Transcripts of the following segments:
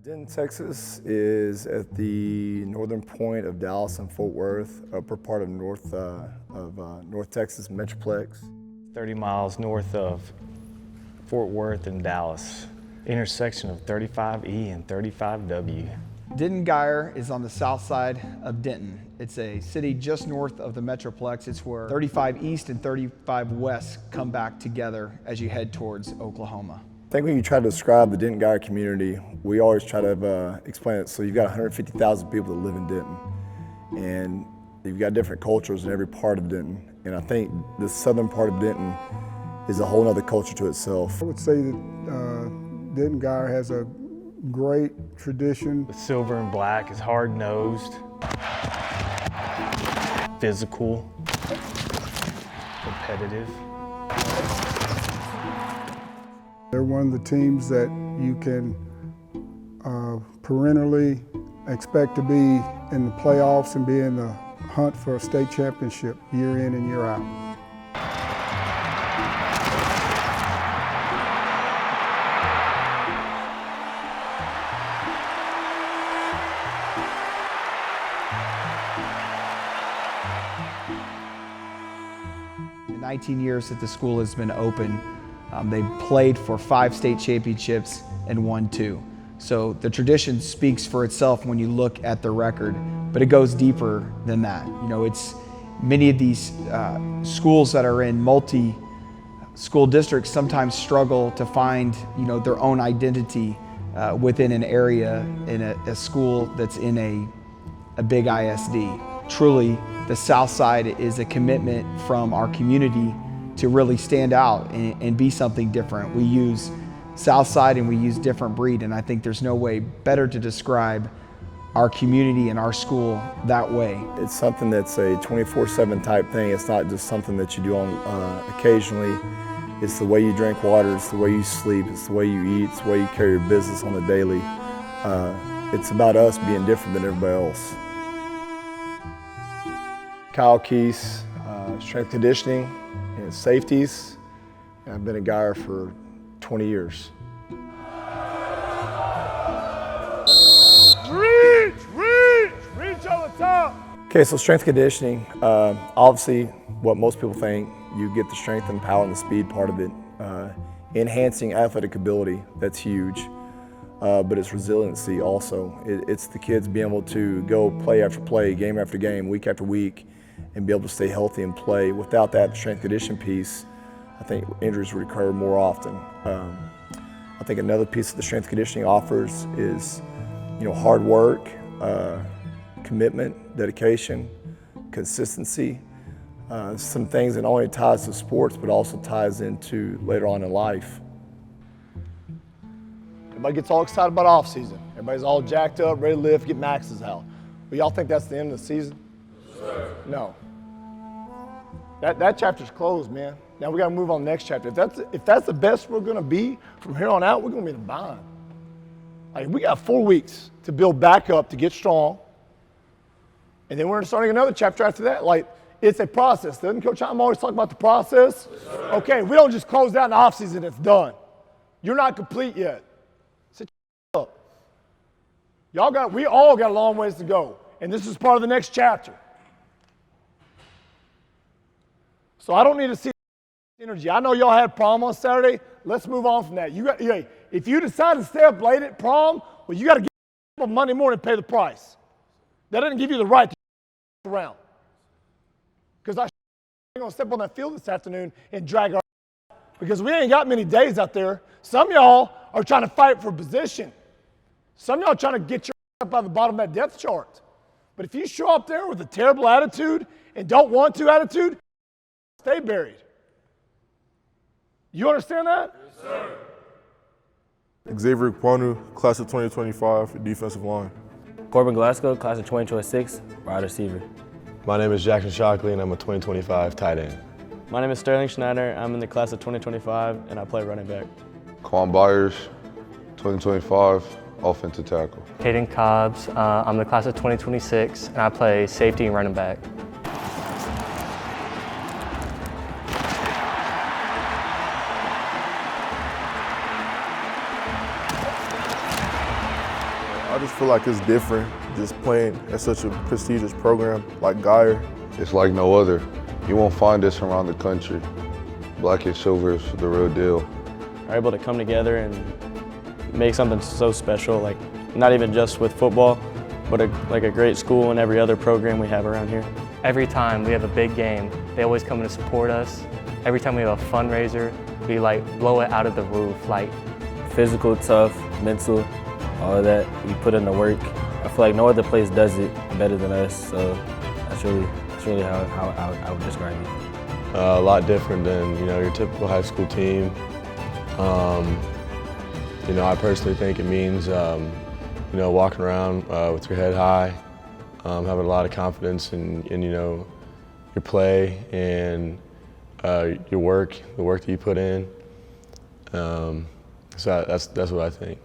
Denton, Texas is at the northern point of Dallas and Fort Worth, upper part of North Texas Metroplex. 30 miles north of Fort Worth and Dallas, intersection of 35E and 35W. Denton Guyer is on the south side of Denton. It's a city just north of the Metroplex. It's where 35 East and 35 West come back together as you head towards Oklahoma. I think when you try to describe the Denton Guyer community, we always try to explain it. So you've got 150,000 people that live in Denton, and you've got different cultures in every part of Denton. And I think the southern part of Denton is a whole other culture to itself. I would say that Denton Guyer has a great tradition. The silver and black is hard-nosed, physical, competitive. They're one of the teams that you can perennially expect to be in the playoffs and be in the hunt for a state championship year in and year out. In 19 years that the school has been open, they've played for 5 state championships and won 2. So the tradition speaks for itself when you look at the record, but it goes deeper than that. You know, it's many of these schools that are in multi-school districts sometimes struggle to find, you know, their own identity within an area in a school that's in a big ISD. Truly, the Southside is a commitment from our community to really stand out and be something different. We use Southside and we use different breed, and I think there's no way better to describe our community and our school that way. It's something that's a 24/7 type thing. It's not just something that you do on occasionally. It's the way you drink water, it's the way you sleep, it's the way you eat, it's the way you carry your business on the daily. It's about us being different than everybody else. Kyle Keese, strength conditioning and safeties. And I've been a Guyer for 20 years. Reach on the top. Okay, so strength conditioning, obviously what most people think, you get the strength and power and the speed part of it. Enhancing athletic ability, that's huge. But it's resiliency also. It's the kids being able to go play after play, game after game, week after week, and be able to stay healthy and play. Without that strength conditioning piece, I think injuries would occur more often. I think another piece of the strength conditioning offers is, you know, hard work, commitment, dedication, consistency. Some things that not only ties to sports, but also ties into later on in life. Everybody gets all excited about off season. Everybody's all jacked up, ready to lift, get maxes out. But y'all think that's the end of the season? Sure. No. That chapter's closed, man. Now we gotta move on to the next chapter. If that's the best we're gonna be from here on out, we're gonna be in a bind. Like, we got 4 weeks to build back up, to get strong. And then we're starting another chapter after that. Like, it's a process. Doesn't Coach Heim always talk about the process? Yes, okay, we don't just close out in the offseason, it's done. You're not complete yet. Sit up. We all got a long ways to go. And this is part of the next chapter. So I don't need to see energy. I know y'all had prom on Saturday. Let's move on from that. If you decide to stay up late at prom, well, you got to get up Monday morning and pay the price. That doesn't give you the right to around. Because I'm going to step on that field this afternoon and drag our because we ain't got many days out there. Some of y'all are trying to fight for position. Some of y'all trying to get your up by the bottom of that depth chart. But if you show up there with a terrible attitude and don't want to attitude, stay buried. You understand that? Yes, sir. Xavier Kwanu, class of 2025, defensive line. Corbin Glasgow, class of 2026, wide receiver. My name is Jackson Shockley, and I'm a 2025 tight end. My name is Sterling Schneider. I'm in the class of 2025, and I play running back. Quan Byers, 2025, offensive tackle. Caden Cobbs, I'm the class of 2026, and I play safety and running back. I just feel like it's different just playing at such a prestigious program like Geyer. It's like no other. You won't find this around the country. Black and silver is the real deal. Are able to come together and make something so special, like not even just with football, but like a great school and every other program we have around here. Every time we have a big game, they always come in to support us. Every time we have a fundraiser, we like blow it out of the roof. Like Physical, tough, mental, all of that. We put in the work. I feel like no other place does it better than us, so that's really how I would describe it. A lot different than your typical high school team. I personally think it means walking around with your head high, having a lot of confidence in your play and your work, the work that you put in. So that's what I think.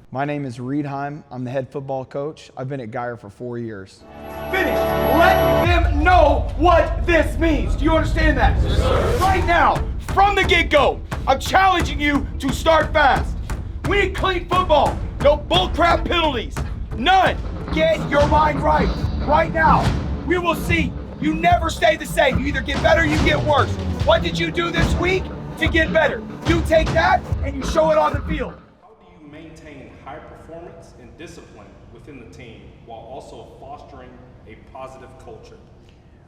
My name is Reed Heim. I'm the head football coach. I've been at Geyer for 4 years. Finish. Let them know what this means. Do you understand that? Yes, sir. Right now, from the get-go, I'm challenging you to start fast. We need clean football. No bullcrap penalties. None. Get your mind right now. We will see. You never stay the same. You either get better or you get worse. What did you do this week to get better? You take that and you show it on the field. How do you maintain high performance and discipline within the team while also fostering a positive culture?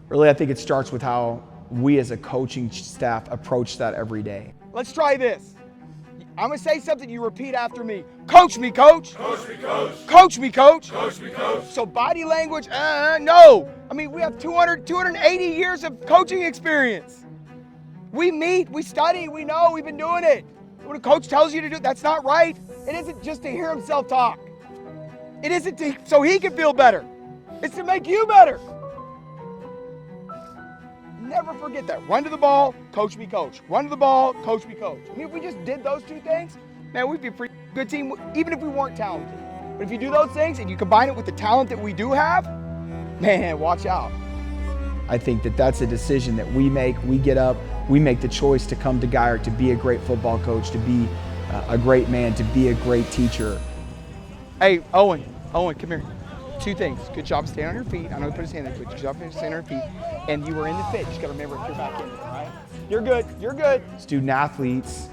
Really, I think it starts with how we as a coaching staff approach that every day. Let's try this. I'm going to say something, you repeat after me. Coach me, coach. Coach me, coach. Coach me, coach. Coach me, coach. So body language, no. I mean, we have 280 years of coaching experience. We meet, we study, we know, we've been doing it. When a coach tells you to do it, that's not right. It isn't just to hear himself talk. It isn't so he can feel better. It's to make you better. Never forget that. Run to the ball, coach me, coach. Run to the ball, coach me, coach. I mean, if we just did those two things, man, we'd be a pretty good team, even if we weren't talented. But if you do those things and you combine it with the talent that we do have, man, watch out. I think that that's a decision that we make. We get up, we make the choice to come to Geyer to be a great football coach, to be a great man, to be a great teacher. Hey, Owen, come here. 2 things. Good job staying on your feet. I know he put his hand there, but good job staying on your feet. And you were in the fit. You just got to remember if you're back in there, all right? You're good. You're good. Student athletes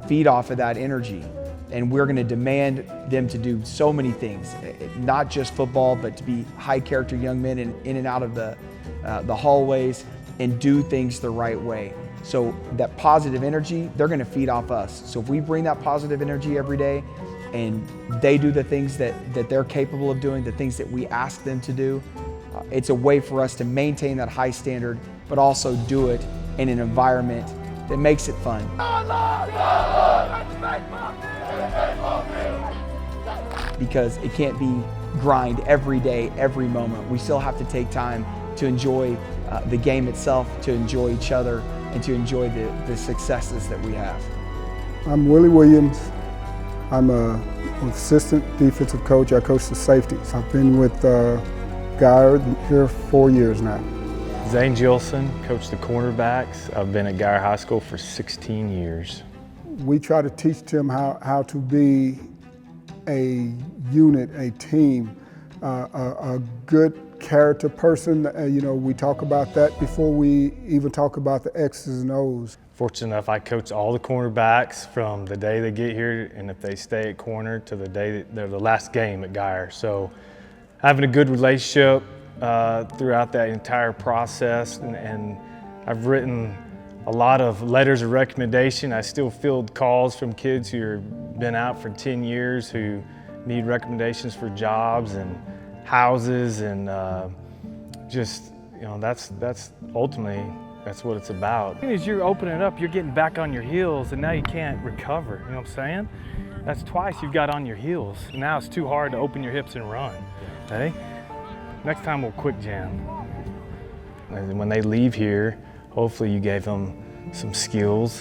feed off of that energy, and we're going to demand them to do so many things, not just football, but to be high character young men in and out of the hallways and do things the right way. So that positive energy, they're going to feed off us. So if we bring that positive energy every day and they do the things that they're capable of doing, the things that we ask them to do, it's a way for us to maintain that high standard, but also do it in an environment that makes it fun. Because it can't be grind every day, every moment. We still have to take time to enjoy the game itself, to enjoy each other, and to enjoy the successes that we have. I'm Willie Williams. I'm an assistant defensive coach. I coach the safeties. I've been with Geyer here 4 years now. Zane Gilson, coach the cornerbacks. I've been at Geyer High School for 16 years. We try to teach them how to be a unit, a team, a good character person. We talk about that before we even talk about the X's and O's. Fortunate enough, I coach all the cornerbacks from the day they get here, and if they stay at corner, to the day that they're the last game at Geyer. So having a good relationship throughout that entire process, and I've written a lot of letters of recommendation. I still field calls from kids who have been out for 10 years who need recommendations for jobs and houses, and that's ultimately that's what it's about. As you're opening it up, you're getting back on your heels, and now you can't recover. You know what I'm saying? That's twice you've got on your heels. Now it's too hard to open your hips and run. Okay? Next time we'll quick jam. And when they leave here, hopefully you gave them some skills,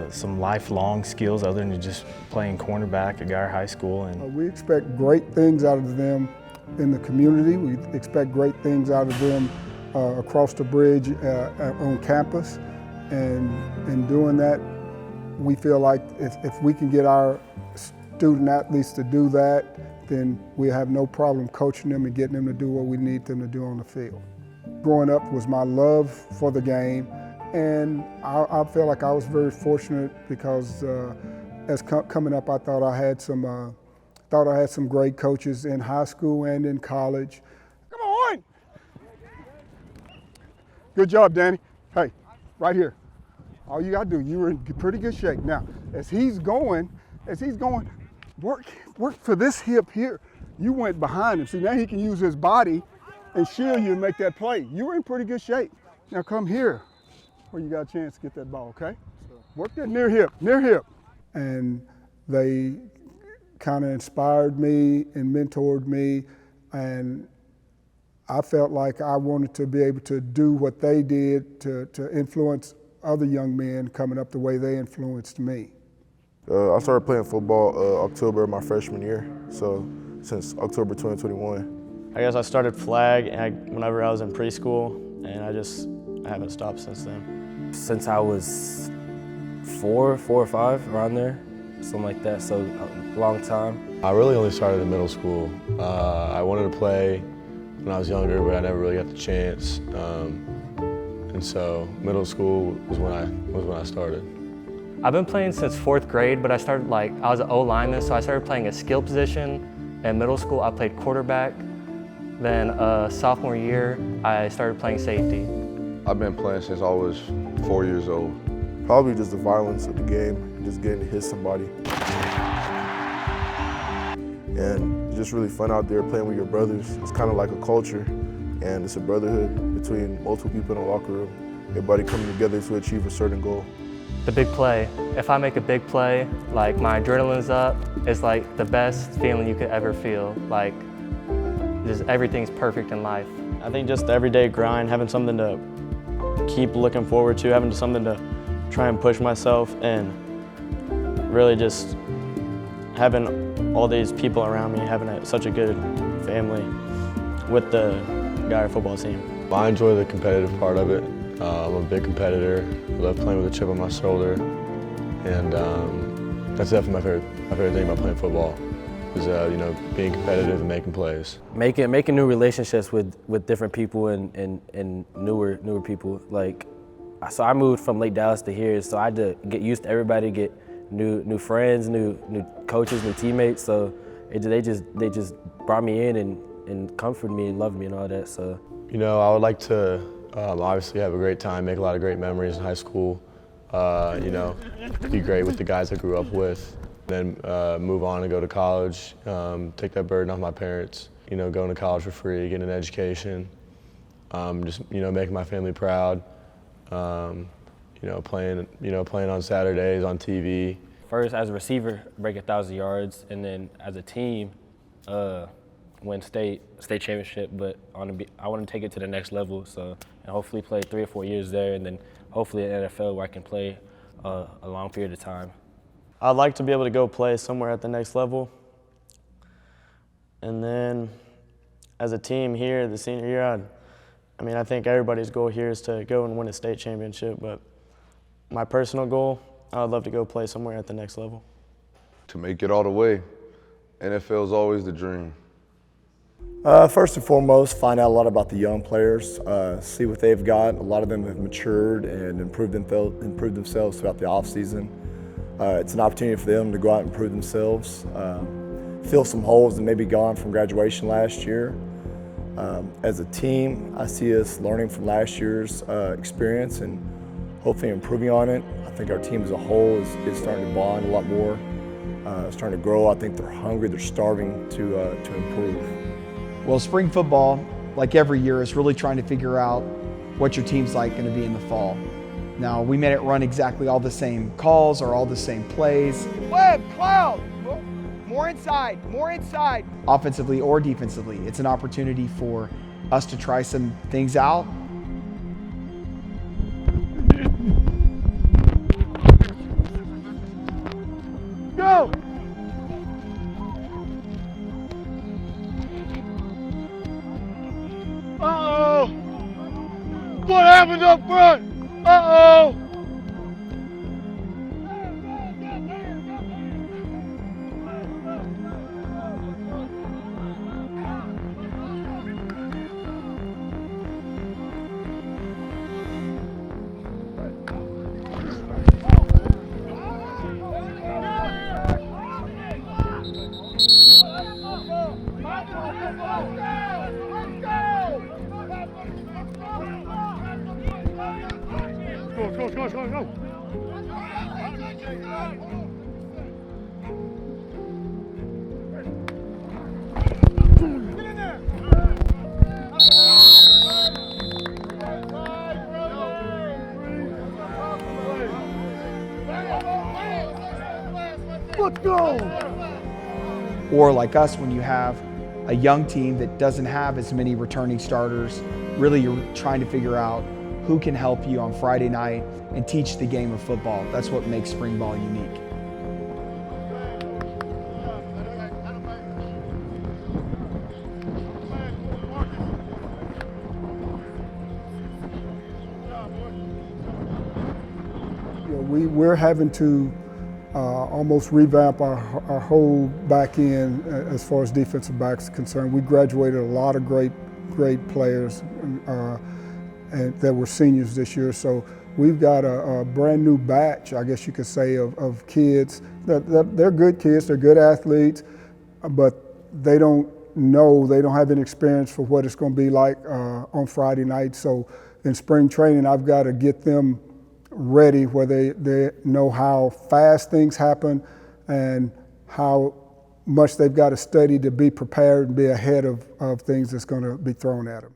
some lifelong skills other than just playing cornerback at Geyer High School. And we expect great things out of them in the community. We expect great things out of them across the bridge on campus. And in doing that, we feel like if we can get our student athletes to do that, then we have no problem coaching them and getting them to do what we need them to do on the field. Growing up was my love for the game, and I feel like I was very fortunate because coming up, I thought I had some great coaches in high school and in college. Come on! Good job, Danny. Hey, right here. All you gotta do, you were in pretty good shape. Now, as he's going, work for this hip here. You went behind him. See, now he can use his body and shield you and make that play. You were in pretty good shape. Now come here where you got a chance to get that ball, okay? Work that near hip. And they kind of inspired me and mentored me, and I felt like I wanted to be able to do what they did to influence other young men coming up the way they influenced me. I started playing football October of my freshman year, so since October 2021. I guess I started flag whenever I was in preschool, and I haven't stopped since then. Since I was 4 or 5, around there, something like that, so a long time. I really only started in middle school. I wanted to play when I was younger, but I never really got the chance. And so middle school was when I started. I've been playing since 4th grade, but I was an O-lineman, so I started playing a skill position. In middle school, I played quarterback. Then sophomore year, I started playing safety. I've been playing since I was 4 years old. Probably just the violence of the game, and just getting to hit somebody. And it's just really fun out there playing with your brothers. It's kind of like a culture, and it's a brotherhood between multiple people in the locker room. Everybody coming together to achieve a certain goal. The big play. If I make a big play, like my adrenaline's up, it's like the best feeling you could ever feel. Like, just everything's perfect in life. I think just the everyday grind, having something to keep looking forward to, having something to try and push myself, and really just having all these people around me, having such a good family with the Guyer football team. I enjoy the competitive part of it. I'm a big competitor. I love playing with a chip on my shoulder, and that's definitely my favorite thing about playing football is being competitive and making plays. Making new relationships with different people and newer people. Like, so I moved from Lake Dallas to here, so I had to get used to everybody, get new friends, new coaches, new teammates. So they just brought me in and comforted me and loved me and all that. So I would like to obviously have a great time, make a lot of great memories in high school. Be great with the guys I grew up with. Then move on and go to college, take that burden off my parents. Going to college for free, getting an education, just making my family proud. Playing on Saturdays on TV. First, as a receiver, break 1,000 yards, and then as a team, win state championship. But I want to take it to the next level, and hopefully play 3 or 4 years there, and then hopefully in the NFL where I can play a long period of time. I'd like to be able to go play somewhere at the next level, and then as a team here, the senior year, I think everybody's goal here is to go and win a state championship, but my personal goal, I would love to go play somewhere at the next level. To make it all the way, NFL is always the dream. First and foremost, find out a lot about the young players, see what they've got. A lot of them have matured and improved themselves throughout the offseason. It's an opportunity for them to go out and prove themselves, fill some holes that may be gone from graduation last year. As a team, I see us learning from last year's experience and hopefully improving on it. I think our team as a whole is starting to bond a lot more. It's starting to grow. I think they're hungry, they're starving to improve. Well, spring football, like every year, is really trying to figure out what your team's like going to be in the fall. Now, we may not run exactly all the same calls or all the same plays. Web, cloud, more inside, more inside. Offensively or defensively, it's an opportunity for us to try some things out. Go! Uh-oh! What happened up front? Uh-oh! Let's go! Or like us, when you have a young team that doesn't have as many returning starters, really you're trying to figure out who can help you on Friday night and teach the game of football. That's what makes spring ball unique. We're having to almost revamp our whole back end as far as defensive backs are concerned. We graduated a lot of great players and that were seniors this year. So we've got a brand new batch, I guess you could say, of kids. They're good kids, they're good athletes, but they don't have any experience for what it's going to be like on Friday night. So in spring training, I've got to get them ready where they know how fast things happen and how much they've got to study to be prepared and be ahead of things that's going to be thrown at them.